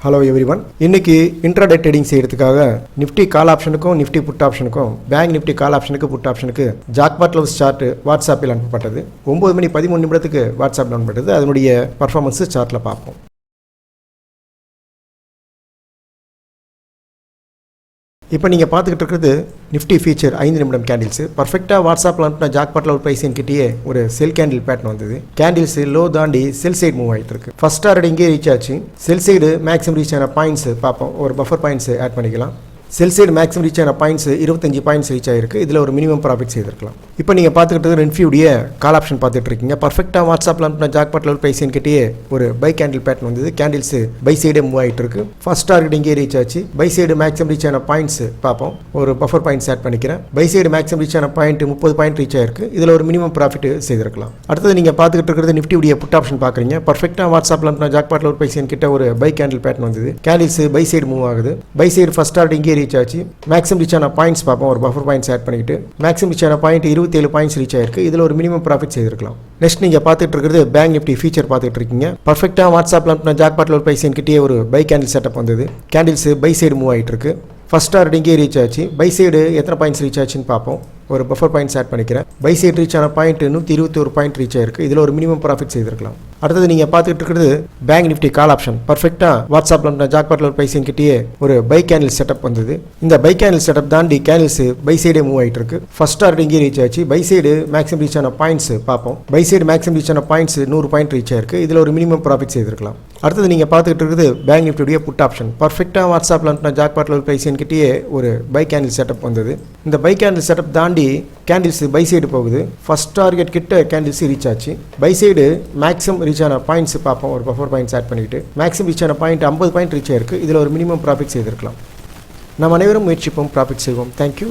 Hello everyone. இன்னைக்கு intraday trading செய்யறதுக்காக Nifty கால் ஆப்ஷனுக்கும் Nifty put ஆப்ஷனுக்கும் bank Nifty கால் ஆப்ஷனுக்கு புட் ஆப்ஷனுக்கு ஜாக்பாட் லவ்ஸ் சார்ட் வாட்ஸ்அப்பில் அனுப்பப்பட்டது. 9:13 வாட்ஸ்அப்பில் அனுப்பப்பட்டது. அதனுடைய பர்ஃபார்மன்ஸ் சார்ட்டில் பார்ப்போம். இப்போ நீங்கள் பார்த்துக்கிட்டு இருக்கிறது நிஃப்டி ஃபீச்சர் 5 நிமிடம் கேண்டில்ஸ். பர்ஃபெக்டாக வாட்ஸ்அப்பில் அனுப்பின ஜாக்பாட்டில் ஒரு ப்ரைஸ் கிட்டேயே ஒரு செல் கேண்டில் பேட்டர்ன் வந்தது. கேண்டில்ஸ் லோ தாண்டி செல் சைடு மூவ் ஆகிட்டு இருக்கு. ஃபர்ஸ்ட் டாரட் இங்கே ரீச் ஆச்சு. செல் சைடு மேக்ஸிமம் ரீச் ஆன பாயிண்ட்ஸ் பார்ப்போம். ஒரு பஃபர் பாயிண்ட்ஸ் ஆட் பண்ணிக்கலாம். செல் சைடு மேக்ஸிமம் ரீச் ஆன பாயிண்ட்ஸ் 25 பாயிண்ட்ஸ் ரீச் ஆயிருக்கு. இதில் ஒரு மினிமம் ப்ராஃபிட் செய்திருக்கலாம். இப்போ நீங்கள் பார்த்துக்கிட்டு நிஃப்டியுடைய கால் ஆப்ஷன் பார்த்துட்டு இருக்கீங்க. பர்ஃபெக்டாக வாட்ஸ்அப்பில் அனுப்பின ஜாக்பாட்டில் ஒரு ப்ரைஸ் கிட்டேயே ஒரு பை கேண்டில் பேட்டர்ன் வந்தது. கேண்டில்ஸ் பை சைடே மூவ் ஆகிட்டு இருக்கு. ஃபர்ஸ்ட் டார்கெட் இங்கே ரீச் ஆச்சு. பை சைடு மேக்ஸிமம் ரீச் ஆன பாயிண்ட்ஸ் பார்ப்போம். ஒரு பஃபர் பாயிண்ட்ஸ் ஆட் பண்ணிக்கிறேன். பை சைடு மேக்ஸிமம் ரீச் ஆன பாயிண்ட் 30 பாயிண்ட் ரீச் ஆயிருக்கு. இதில் ஒரு மினிமம் ப்ராஃபிட் செய்திருக்கலாம். அடுத்தது நீங்கள் பார்த்துக்கிட்டு இருக்கிறது நிஃப்டியுடைய புட் ஆப்ஷன் பார்க்குறீங்க. பர்ஃபெக்டாக வாட்ஸ்அப்பில் அனுப்பின ஜாக்பாட்டில் ஒரு ப்ரைஸ் கிட்ட ஒரு பை கேண்டில் பேட்டர்ன் வந்தது. கேண்டில்ஸ் பை சைடு மூவ் ஆகுது. பை சைடு ஃபர்ஸ்ட் டார்கெட் இங்கே ரீச் ஆச்சு. மேக்ஸிமம் ரீச் ஆன பாயிண்ட்ஸ் பார்ப்போம். ஒரு பஃபர் பாயிண்ட்ஸ் ஆட் பண்ணிட்டு மேக்ஸிமம் ரீச் ஆன பாயிண்ட் 27 பாயிண்ட்ஸ் ரீச் ஆயிருக்கு. இதில் ஒரு மினிமம் ப்ராஃபிட் செய்திருக்கலாம். நெக்ஸ்ட் நீங்கள் பார்த்துட்டு இருக்கிறது பேங்க் நிஃப்டி ஃபீச்சர் பார்த்துட்டு இருக்கீங்க. பர்ஃபெக்டாக வாட்ஸ்அப்பில் அனுப்பின ஜாக்பாட்டில் ஒரு ப்ரைஸ் கிட்டே ஒரு பை கேண்டில் செட்டப் வந்தது. கேண்டில்ஸ் பை சைடு மூவ் ஆகிட்டு இருக்கு. ஃபர்ஸ்ட் டார்கெட் இங்கே ரீச் ஆச்சு. பை சைடு எத்தனை பாயிண்ட்ஸ் ரீச் ஆச்சுன்னு பார்ப்போம். ஒரு பஃபர் பாயிண்ட்ஸ் ஆட் பண்ணிக்கிறேன். பை சைடு ரீச் ஆன பாயிண்ட் 121 பாயிண்ட் ரீச் ஆயிருக்கு. இதில் ஒரு மினிமம் ப்ராஃபிட் செய்திருக்கலாம். அடுத்தது நீங்கள் பார்த்துட்டு இருக்கிறது பேங்க் நிஃப்டி கால் ஆப்ஷன். பர்ஃபெக்டாக வாட்ஸ்அப்பில் ஜாக்பாட்டில் ஒரு ப்ரைஸ் கிட்டேயே ஒரு பை கேண்டில் செட்டப் வந்தது. இந்த பை கேண்டில் செட்டப் தாண்டி கேண்டில்ஸ் பை சைடே மூவ் ஆகிட்டு இருக்கு. ஃபர்ஸ்ட் டார்கெட் இங்கே ரீச் ஆச்சு. பை சைடு மேக்ஸிமம் ரீச் ஆன பாயிண்ட்ஸ் பார்ப்போம். பை சைடு மேக்ஸிமம் ரீச் ஆன பாயிண்ட்ஸ் 100 பாயிண்ட் ரீச் ஆயிருக்கு. இதில் ஒரு மினிமம் ப்ராஃபிட் செய்திருக்கலாம். அடுத்தது நீங்கள் பார்த்துட்டு இருக்கிறது பேங்க் நிஃப்டியுடைய புட் ஆப்ஷன். பர்ஃபெக்டாக வாட்ஸ்அப்பில் அனுப்பின ஜாக்பாட்டில் ஒரு ப்ரைஸ் கிட்டேயே ஒரு பை கேண்டில் செட்டப் வந்தது. இந்த பை கேண்டில் செட்டப் தாண்டி கேண்டில்ஸ் பை சைடு போகுது. ஃபர்ஸ்ட் டார்கெட் கிட்ட கேண்டில்ஸ் ரீச் ஆச்சு. பை சைடு மேக்ஸிமம் ரீச் ஆன பாயிண்ட்ஸ் பார்ப்போம். ஒரு பஃபர் பாயிண்ட்ஸ் ஆட் பண்ணிட்டு மேக்ஸிமம் ரீச் ஆன பாயிண்ட் 50 பாயிண்ட் ரீச் ஆயிருக்கு. இதில் ஒரு மினிமம் ப்ராஃபிட் செய்திருக்கலாம். நாம் அனைவரும் முயற்சிப்போம், ப்ராஃபிட் செய்வோம். தேங்க்யூ.